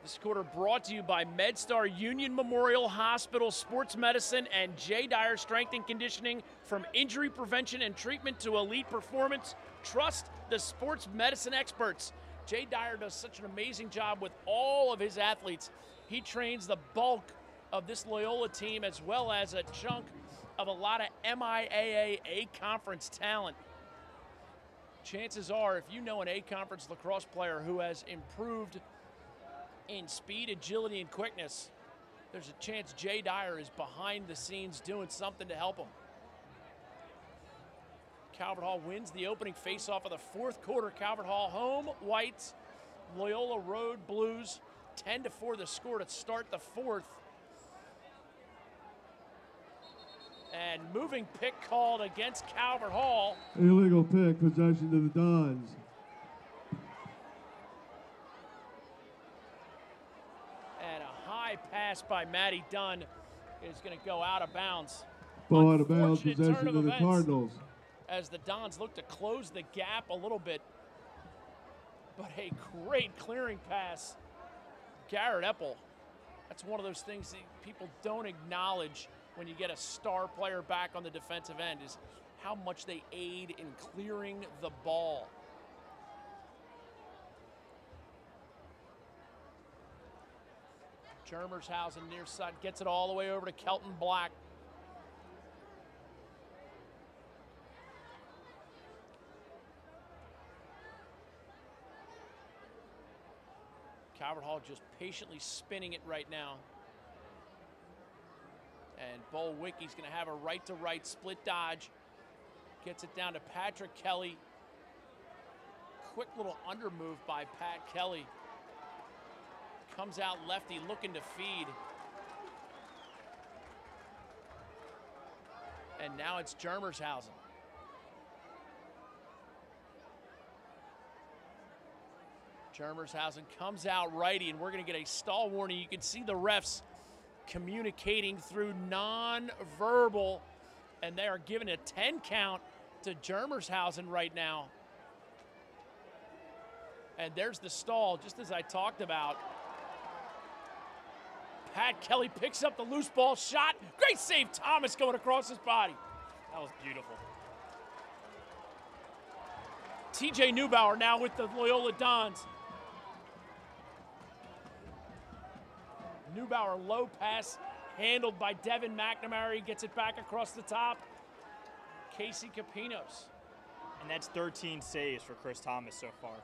This quarter brought to you by MedStar Union Memorial Hospital Sports Medicine and J. Dyer Strength and Conditioning. From injury prevention and treatment to elite performance, trust the sports medicine experts. J. Dyer does such an amazing job with all of his athletes. He trains the bulk of this Loyola team as well as a chunk of a lot of MIAA A-Conference talent. Chances are, if you know an A-Conference lacrosse player who has improved in speed, agility, and quickness, there's a chance J. Dyer is behind the scenes doing something to help him. Calvert Hall wins the opening faceoff of the fourth quarter. Calvert Hall home whites, Loyola road blues. 10-4 the score to start the fourth. And moving pick called against Calvert Hall. Illegal pick, possession to the Dons. And a high pass by Matty Dunn is going to go out of bounds. Ball out of bounds, possession to the Cardinals. As the Dons look to close the gap a little bit. But a great clearing pass. Garrett Epple. That's one of those things that people don't acknowledge when you get a star player back on the defensive end, is how much they aid in clearing the ball. Germershausen near side gets it all the way over to Kelton Black. Calvert Hall just patiently spinning it right now. And Bo Wickie's going to have a right-to-right split dodge. Gets it down to Patrick Kelly. Quick little under move by Pat Kelly. Comes out lefty looking to feed. And now it's Germershausen. Germershausen comes out righty, and we're going to get a stall warning. You can see the refs communicating through non-verbal, and they are giving a 10 count to Germershausen right now. And there's the stall, just as I talked about. Pat Kelly picks up the loose ball shot. Great save, Thomas going across his body. That was beautiful. TJ Neubauer now with the Loyola Dons. Neubauer low pass handled by Devin McNamara. Gets it back across the top. Casey Capinos. And that's 13 saves for Chris Thomas so far.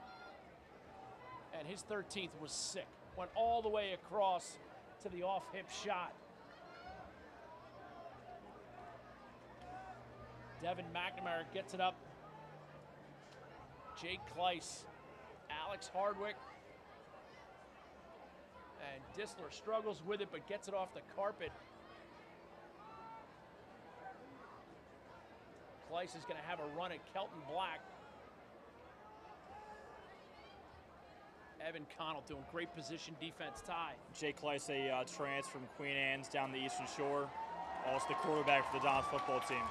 And his 13th was sick. Went all the way across to the off-hip shot. Devin McNamara gets it up. Jake Kleiss, Alex Hardwick. And Disler struggles with it, but gets it off the carpet. Kleiss is going to have a run at Kelton Black. Evan Connell doing great position defense. Ty. Jake Kleiss, a transfer from Queen Anne's down the Eastern Shore. Also the quarterback for the Dons football team.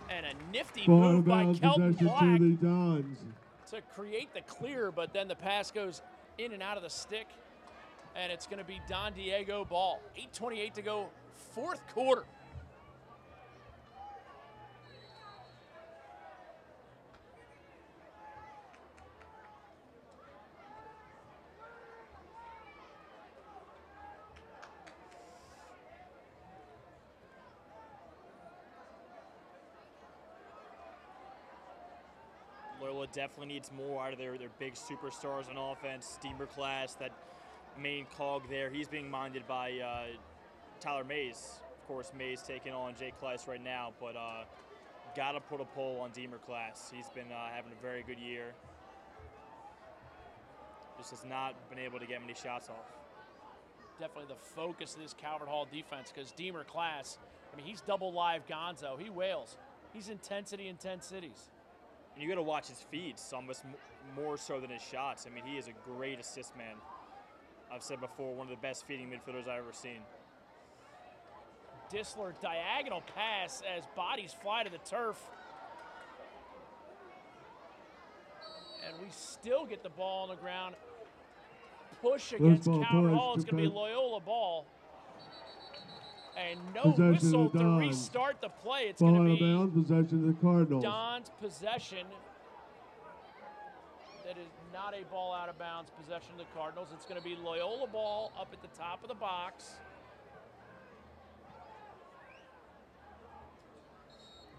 And a nifty move by Kelton Black to create the clear, but then the pass goes in and out of the stick, and it's going to be Don Diego ball. 8:28 to go, fourth quarter. Loyola definitely needs more out of their big superstars on offense. Steamer class, that main cog there, he's being minded by Tyler Mays. Of course, Mays taking on Jake Kleiss right now, but got to put a poll on Deemer class. He's been having a very good year. Just has not been able to get many shots off. Definitely the focus of this Calvert Hall defense, because Deemer class, I mean, he's double live Gonzo. He wails. He's intensity in 10 cities. And you got to watch his feeds almost more so than his shots. I mean, he is a great assist man. I've said before, one of the best feeding midfielders I've ever seen. Disler diagonal pass as bodies fly to the turf. we still get the ball on the ground. Push against Calvert Hall. It's going to be a Loyola ball. And no whistle to restart the play. It's going to be possession of the Cardinals. Don's possession. That is not a ball out of bounds possession of the Cardinals. It's going to be Loyola ball up at the top of the box.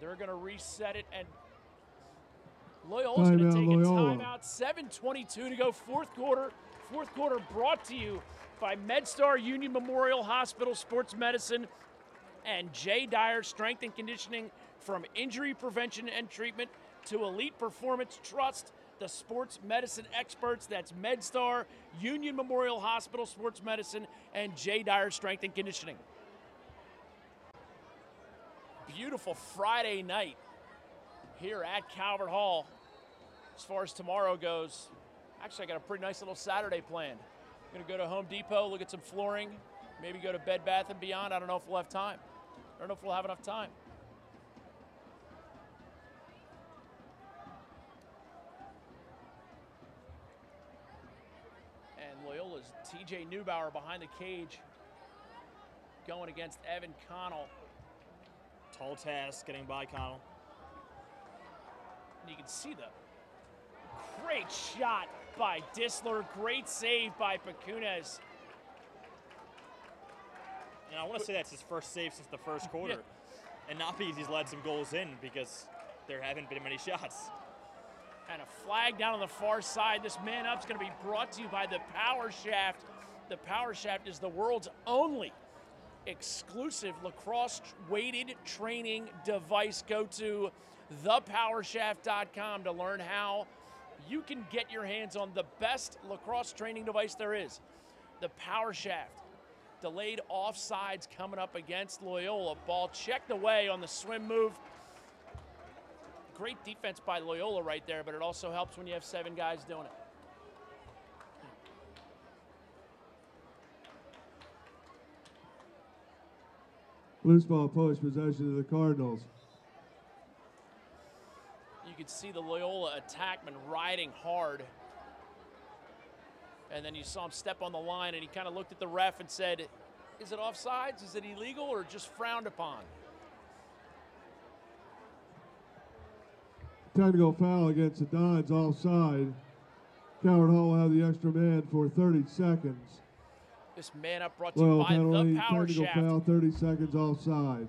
They're going to reset it, and Loyola's going to take a timeout. 7:22 to go, fourth quarter. Fourth quarter brought to you by MedStar Union Memorial Hospital Sports Medicine and J. Dyer Strength and Conditioning. From injury prevention and treatment to elite performance, trust the sports medicine experts. That's MedStar Union Memorial Hospital Sports Medicine and J. Dyer Strength and Conditioning. Beautiful Friday night here at Calvert Hall. As far as tomorrow goes, actually I got a pretty nice little Saturday planned. I'm going to go to Home Depot, look at some flooring, maybe go to Bed Bath & Beyond. I don't know if we'll have time. I don't know if we'll have enough time. And Loyola's TJ Neubauer behind the cage going against Evan Connell. Tall task getting by Connell. And you can see the great shot by Disler. Great save by Pacunes. And I want to say that's his first save since the first quarter. Yeah. And not because he's led some goals in, because there haven't been many shots. And a flag down on the far side. This man up's going to be brought to you by the Power Shaft. The Power Shaft is the world's only exclusive lacrosse weighted training device. Go to thepowershaft.com to learn how you can get your hands on the best lacrosse training device there is. The Power Shaft. Delayed offsides coming up against Loyola. Ball checked away on the swim move. Great defense by Loyola right there, but it also helps when you have 7 guys doing it. Loose ball push, possession of the Cardinals. You could see the Loyola attackman riding hard. And then you saw him step on the line, and he kind of looked at the ref and said, is it offsides? Is it illegal, or just frowned upon? Technical foul against the Dons, offside. Calvert Hall will have the extra man for 30 seconds. This man up brought to you by the Power Technical Shaft. foul, 30 seconds offside.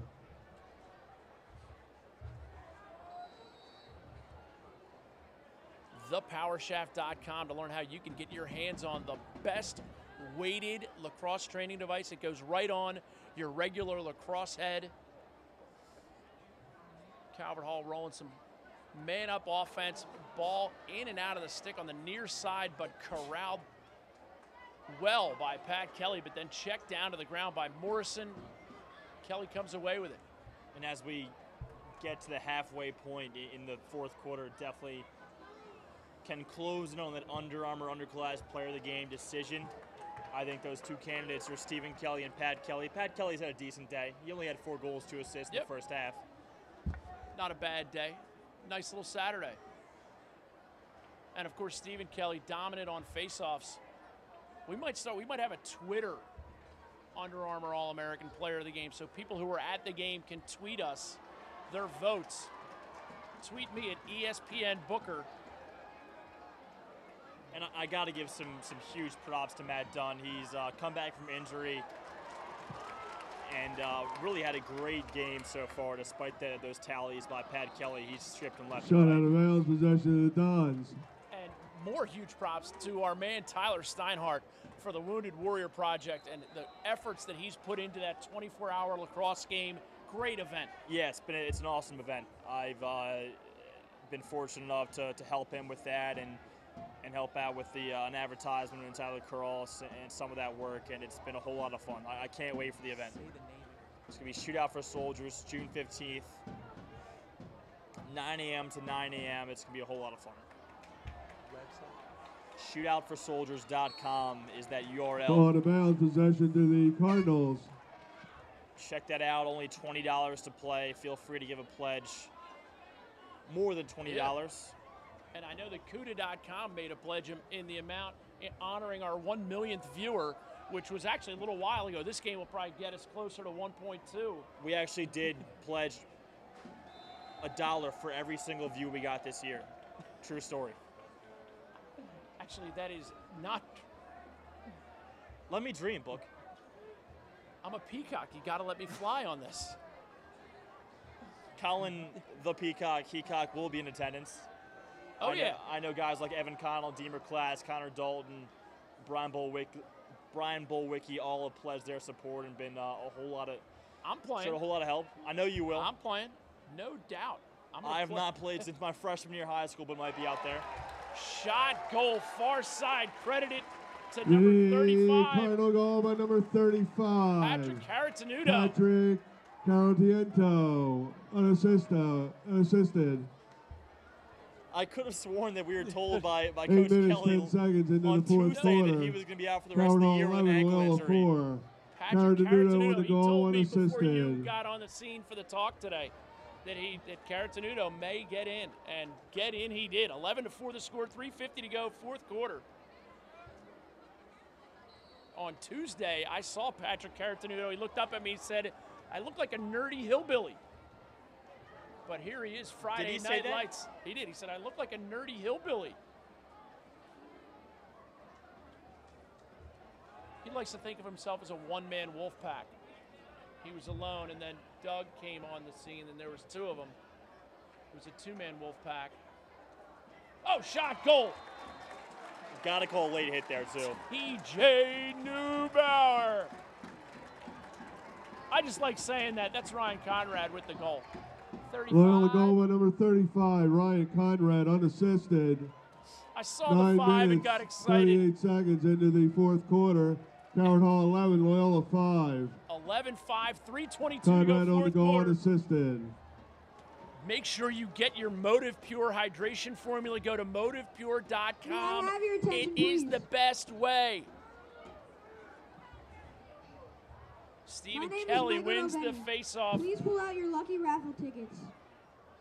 Thepowershaft.com to learn how you can get your hands on the best weighted lacrosse training device. It goes right on your regular lacrosse head. Calvert Hall rolling some man-up offense. Ball in and out of the stick on the near side, but corralled well by Pat Kelly, but then checked down to the ground by Morrison. Kelly comes away with it. And as we get to the halfway point in the fourth quarter, definitely can close in on that Under Armour Underclass Player of the Game decision. I think those two candidates are Stephen Kelly and Pat Kelly. Pat Kelly's had a decent day. He only had 4 goals, 2 assists in the first half. Not a bad day. Nice little Saturday. And of course, Stephen Kelly dominant on faceoffs. We might have a Twitter Under Armour All-American Player of the Game, so people who were at the game can tweet us their votes. Tweet me at ESPN Booker. And I got to give some huge props to Matt Dunn. He's come back from injury and really had a great game so far, despite those tallies by Pat Kelly. He's stripped and left. Shot out of bounds, possession of the Dons. And more huge props to our man Tyler Steinhardt for the Wounded Warrior Project and the efforts that he's put into that 24-hour lacrosse game. Great event. Yeah, it's an awesome event. I've been fortunate enough to help him with that and help out with an advertisement in Tyler Curls and some of that work, and it's been a whole lot of fun. I can't wait for the event. It's going to be Shootout for Soldiers, June 15th, 9 a.m. to 9 a.m. It's going to be a whole lot of fun. Shootoutforsoldiers.com is that URL. Ball out of bounds, possession to the Cardinals. Check that out, only $20 to play. Feel free to give a pledge more than $20. And I know that Cuda.com made a pledge in the amount honoring our 1 millionth viewer, which was actually a little while ago. This game will probably get us closer to 1.2. We actually did pledge $1 for every single view we got this year. True story. Actually, that is not. Let me dream, Book. I'm a peacock. You got to let me fly on this. Colin the Peacock, Heacock will be in attendance. Oh, yeah. I know guys like Evan Connell, Deemer Class, Connor Dalton, Brian Bolwicki all have pledged their support and been a whole lot of. I'm playing. Showed a whole lot of help. I know you will. I'm playing, no doubt. I have not played since my freshman year of high school, but might be out there. Shot, goal, far side, credited to number 35. Final goal by number 35. Patrick Caratanudo. Patrick Caratiento, unassisted. I could have sworn that we were told by 8 Coach minutes, Kelly 10 seconds into on the fourth Tuesday quarter. that he was going to be out for the rest of the year with an 11, ankle Loyola injury. 4. Patrick Caratanudo with the he goal, told me before you unassisted. got on the scene for the talk today that Caratanudo may get in, and get in he did. 11-4 the score, 3:50 to go, fourth quarter. On Tuesday, I saw Patrick Caratanudo. He looked up at me and said, "I look like a nerdy hillbilly." But here he is, Friday Night Lights. He did. He said, "I look like a nerdy hillbilly." He likes to think of himself as a one-man wolf pack. He was alone, and then Doug came on the scene, and there was two of them. It was a two-man wolf pack. Oh, shot, goal. Got a call late hit there, too. T.J. Neubauer. I just like saying that. That's Ryan Conrad with the goal. 35. Loyola goal by number 35, Ryan Conrad, unassisted. I saw the 5 and got excited. 38 seconds into the fourth quarter. Coward Hall 11, Loyola 5. 11-5, 3:22 to Conrad go, on the fourth goal, quarter. unassisted. Make sure you get your Motive Pure hydration formula. Go to motivepure.com. May I have your attention, It is please? the best way. My Stephen name is Kelly Michael wins the Noveni. face-off. Please pull out your lucky raffle tickets.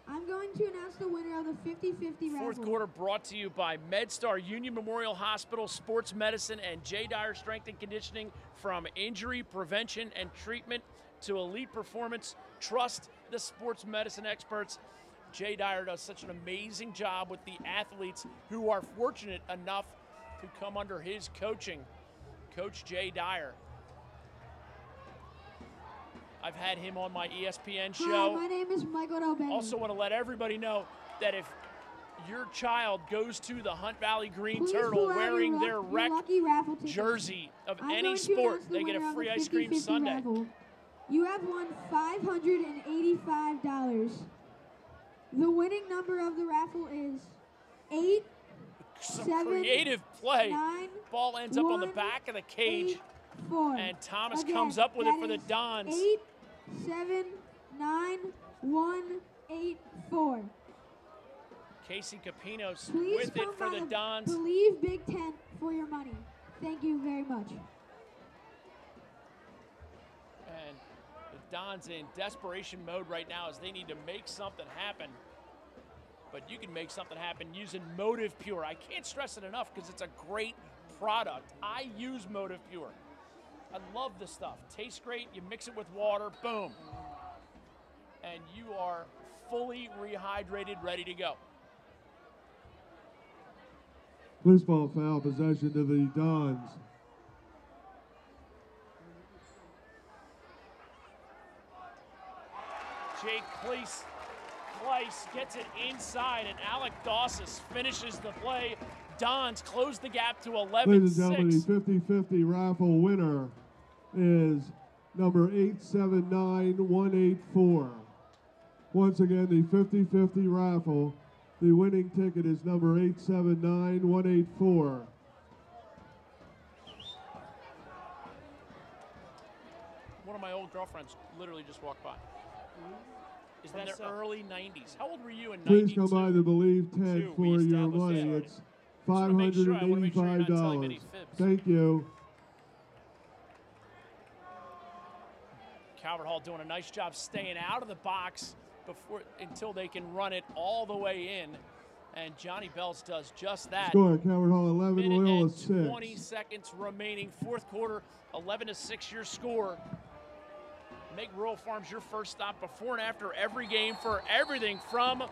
I'm going to announce the winner of the 50-50 raffle. Fourth quarter brought to you by MedStar Union Memorial Hospital, Sports Medicine, and J. Dyer Strength and Conditioning. From injury prevention and treatment to elite performance, trust the sports medicine experts. J. Dyer does such an amazing job with the athletes who are fortunate enough to come under his coaching. Coach J. Dyer. I've had him on my ESPN show. Hi, my name is Michael Noveni. Also want to let everybody know that if your child goes to the Hunt Valley Green Please Turtle pull out wearing your their rec lucky raffle tickets. jersey of I'm any going to sport, announce the they get winner a of free the ice cream 50-50 sundae. raffle. You have won $585. The winning number of the raffle is 8, Some 7, creative play. 9, Ball ends up on the 1, back of the cage, 8, 4. and Thomas Again, comes up with it that for the is Dons. 8, 7, 9, 1, 8, 4. Casey Capinos Please with come it for by the Dons. Believe Big Tent for your money. Thank you very much. And the Dons in desperation mode right now as they need to make something happen. But you can make something happen using Motive Pure. I can't stress it enough because it's a great product. I use Motive Pure. I love this stuff. Tastes great. You mix it with water, boom. And you are fully rehydrated, ready to go. Loose ball foul, possession to the Dons. Jake Kleiss gets it inside, and Alec Dawsis finishes the play. Dons close the gap to Ladies and gentlemen, 11-6. the 50-50 raffle winner is number 879184. Once again, the 50-50 raffle. The winning ticket is number 879184. One of my old girlfriends literally just walked by. Is that the early 90s? How old were you in 92? Please come by the Believe tent Two, for we your established money. that. It's wanna make sure you're not telling me any $585. fibs. Thank you. Calvert Hall doing a nice job staying out of the box until they can run it all the way in. And Johnny Bells does just that. Score, Calvert Hall 11, Minute Loyola and 6. 20 seconds remaining. Fourth quarter, 11-6 your score. Make Royal Farms your first stop before and after every game for everything from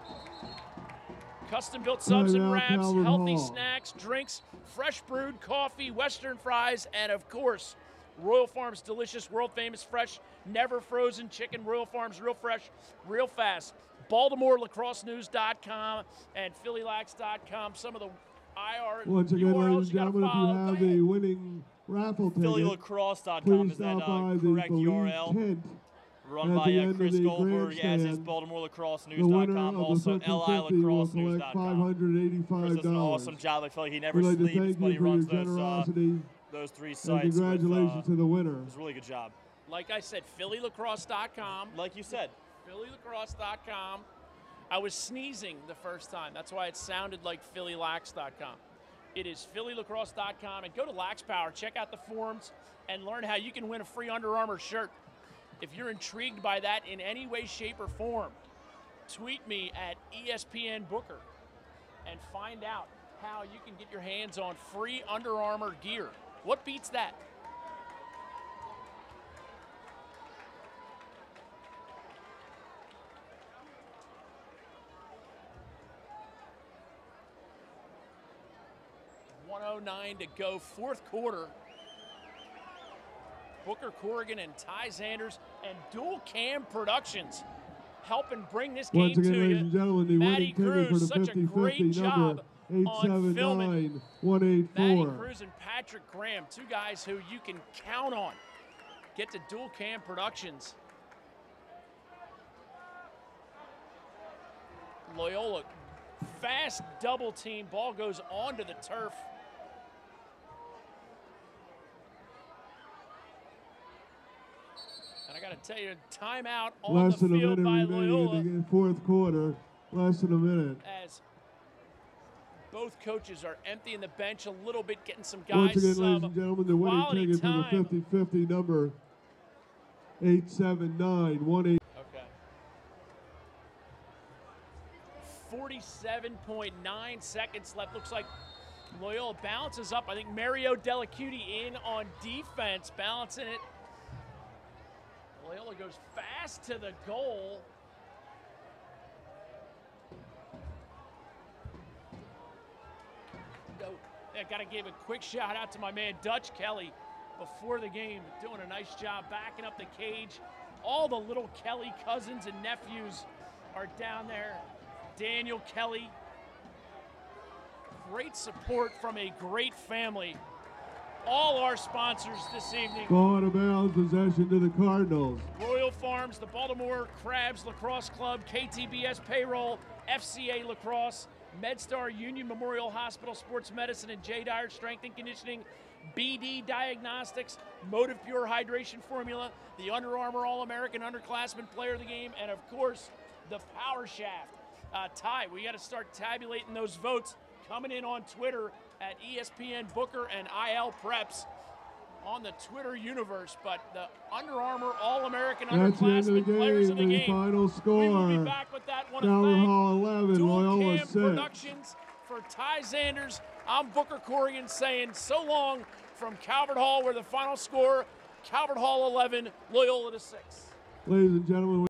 custom-built subs and Timeout, wraps, Calvert healthy Hall. snacks, drinks, fresh brewed coffee, Western fries, and of course, Royal Farms delicious, world-famous, fresh, never frozen chicken. Royal Farms, real fresh, real fast. BaltimoreLacrosseNews.com and PhillyLax.com. Some of the IR Once again, URLs ladies and you gotta gentlemen, if you follow. have Go the ahead. winning raffle ticket, PhillyLacrosse.com please is that stop by the correct Believe URL. tent Run at by the end of Chris the Goldberg, as is grandstand. The winner BaltimoreLacrosseNews.com, of also the 50-50 will collect LILacrosseNews.com. Chris does an $585. awesome job. I feel like he never We'd like to sleeps, thank but you he for your runs generosity those three and sites. congratulations to the winner. It's a really good job. Like I said, PhillyLacrosse.com. Like you said. PhillyLacrosse.com. I was sneezing the first time. That's why it sounded like PhillyLax.com. It is PhillyLacrosse.com. And go to Lax Power. Check out the forums and learn how you can win a free Under Armour shirt. If you're intrigued by that in any way, shape, or form, tweet me at ESPN Booker and find out how you can get your hands on free Under Armour gear. What beats that? .109 to go, fourth quarter. Booker Corrigan and Ty Zanders and Dual Cam Productions helping bring this game Once again, to ladies you. and gentlemen, the Matty winning ticket for Cruz, the such a 50-50 great number job on filming. Matty 879-184. Cruz and Patrick Graham, two guys who you can count on. Get to Dual Cam Productions. Loyola, fast double team, ball goes onto the turf. And I got to tell you, timeout on Less the than a field minute by remaining Loyola in the fourth quarter. Less than a minute. as both coaches are emptying the bench a little bit, getting some Once guys again, ladies some and gentlemen, the winning quality ticket time. for the 50-50 number 879-184. Okay. 47.9 seconds left. Looks like Loyola balances up. I think Mario Delacuti in on defense, balancing it. Loyola goes fast to the goal. I got to give a quick shout out to my man Dutch Kelly before the game, doing a nice job backing up the cage. All the little Kelly cousins and nephews are down there. Daniel Kelly. Great support from a great family. All our sponsors this evening. Ball out of bounds, possession to the Cardinals. Royal Farms, the Baltimore Crabs Lacrosse Club, KTBS Payroll, FCA Lacrosse, MedStar Union Memorial Hospital Sports Medicine and J. Dyer Strength and Conditioning, BD Diagnostics, Motive Pure Hydration Formula, the Under Armour All-American Underclassmen Player of the Game, and of course, the Power Shaft. Ty, we got to start tabulating those votes coming in on Twitter at ESPN Booker and IL Preps on the Twitter universe. But the Under Armour All-American That's the end of Underclassmen the Players of the game. The Game. final score. We will be back with that. Want to Calvert thank Hall 11, Dual Loyola Cam 6. Productions for Ty Zanders. I'm Booker Corrigan saying so long from Calvert Hall, where the final score, Calvert Hall 11, Loyola 6. Ladies and gentlemen,